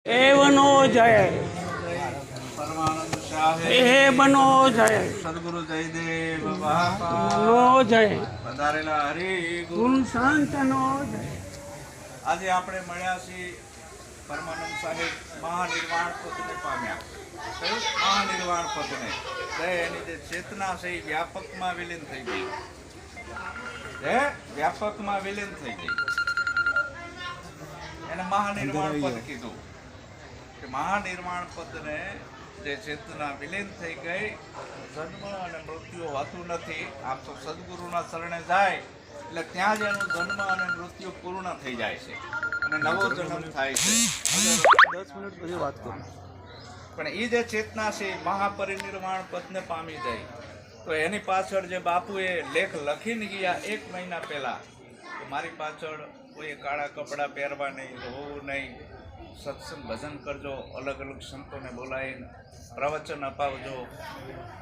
એ બનો જય પરમાનંદ શાહે એ બનો જય સદગુરુ જયદેવ બાપા નો જય પધારેલા હરિ ગુરુ. ગુરુ સંત નો જય. આજે આપણે મળ્યા છીએ પરમાનંદ સાહેબ મહાનિર્વાણ પદને પામ્યા. કયું? મહાનિર્વાણ પદને. એની જે ચેતના છે એ વ્યાપકમાં વિલીન થઈ ગઈ. વ્યાપકમાં વિલીન થઈ ગઈ. એને મહાનિર્વાણ પદ કીધું કે મહાનિર્વાણ પદને જે ચેતના વિલીન થઈ ગઈ, જન્મ અને મૃત્યુ હોતું નથી. આમ તો સદગુરુના શરણે જાય એટલે ત્યાં જ એનું જન્મ અને મૃત્યુ પૂર્ણ થઈ જાય છે અને નવો જન્મ થાય છે. 10 મિનિટ પછી વાત કરું. પણ એ જે ચેતના છે મહાપરિનિર્વાણ પદને પામી જાય તો એની પાછળ જે બાપુએ લેખ લખીને ગયા 1 મહિના પહેલા કે મારી પાછળ કોઈ કાળા કપડાં પહેરવા નહીં, હોવું નહીં, સત્સંગ ભજન કરજો, અલગ અલગ સંતોને બોલાવીને પ્રવચન અપાવજો.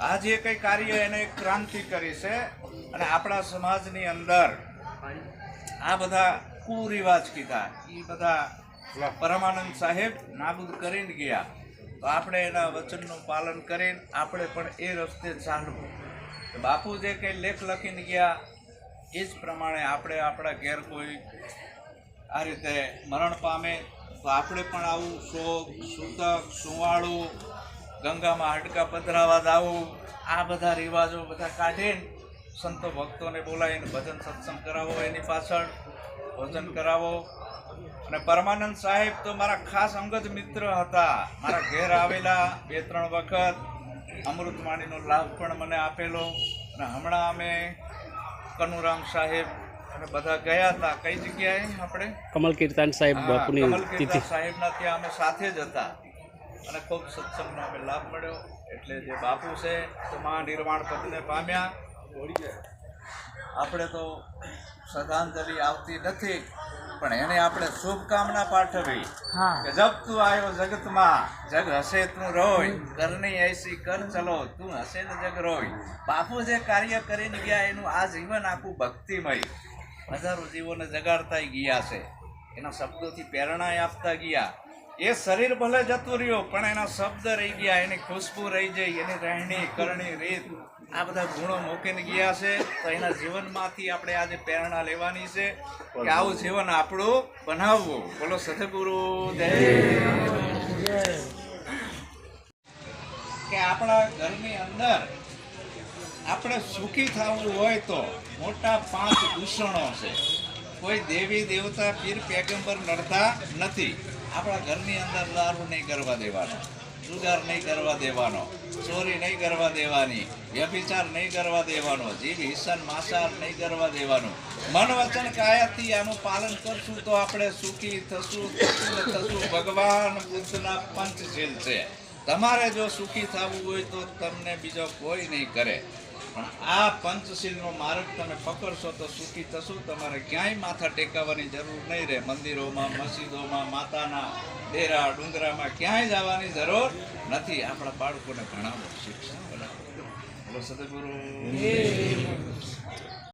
આ જે કંઈ કાર્ય એને એક ક્રાંતિ કરી છે અને આપણા સમાજની અંદર આ બધા કુરિવાજ કીધા એ બધા પરમાનંદ સાહેબ નાબૂદ કરીને ગયા. તો આપણે એના વચનનું પાલન કરીને આપણે પણ એ રસ્તે ચાલવું. બાપુ જે કંઈ લેખ લખીને ગયા એ જ પ્રમાણે આપણે આપણા ઘેર કોઈ આ રીતે મરણ પામે તો આપણે પણ આવું શોક, સૂતક, સુવાળું, ગંગામાં હાડકા પધરાવા દાવું, આ બધા રિવાજો બધા કાઢીને સંતો ભક્તોને બોલાવીને ભજન સત્સંગ કરાવો, એની પાછળ ભોજન કરાવો. અને પરમાનંદ સાહેબ તો મારા ખાસ અંગત મિત્ર હતા. મારા ઘેર આવેલા 2-3 વખત અમૃતવાણીનો લાભ પણ મને આપેલો. અને હમણાં અમે કનુરામ સાહેબ અને બધા ગયા હતા. કઈ જગ્યાએ આપણે? કમલ કીર્તન સાહેબ બાપુની કમલ તિથિ. કીર્તન સાહેબના ત્યાં અમે સાથે જ હતા અને ખૂબ સત્સંગનો અમે લાભ મળ્યો. એટલે જે બાપુ છે તો મહાનિર્વાણ પદને પામ્યા. આપણે તો શ્રદ્ધાંજલિ આવતી નથી પણ એને આપણે શુભકામના પાઠવી કે જબ તું આવ્યો જગતમાં જગ હસે તું રોય, કરની એસી કર ચલો તું હસે ને જગ રોય. બાપુ જે કાર્ય કરીને ગયા એનું આ જીવન આખું ભક્તિમય, હજારો જીવોને જગાડતા ગયા છે. એના શબ્દોથી પ્રેરણા આપતા ગયા. એ શરીર ભલે જતું રહ્યું પણ એના શબ્દ રહી ગયા, એની ખુશ્બુ રહી જાય, એની રહેણી કરણી રીત, આ બધા ગુણો મૂકીને ગયા છે. તો એના જીવનમાંથી આપણે આજે પ્રેરણા લેવાની છે કે આવું જીવન આપણું બનાવવું. બોલો સદગુરુ દેવ. કે આપણા ઘરની અંદર આપણે સુખી થવું હોય તો મોટા 5 દૂષણો છે. કોઈ દેવી દેવતા પીર પેગમ્બર લડતા નથી. આપણા ઘરની અંદર દારૂ નહીં કરવા દેવાનો, જુગાર નહીં કરવા દેવાનો, ચોરી નહીં કરવા દેવાની, વ્યભિચાર નહીં કરવા દેવાનો, જીવ હિંસન માંસાહાર નહીં કરવા દેવાનું. મન વચન કાયાથી આનું પાલન કરશું તો આપણે સુખી થશું. ભગવાન બુદ્ધના પંચશીલ છે. તમારે જો સુખી થવું હોય તો તમને બીજો કોઈ નહીં કરે. પણ આ પંચશીલનો માર્ગ તમે પકડશો તો સુખી થશો. તમારે ક્યાંય માથા ટેકાવવાની જરૂર નહીં રહે. મંદિરોમાં, મસ્જિદોમાં, માતાના ડેરા ડુંગરામાં ક્યાંય જવાની જરૂર નથી. આપણા બાળકોને ભણાવો, શિક્ષણ બનાવો. બોલો સદગુરુ.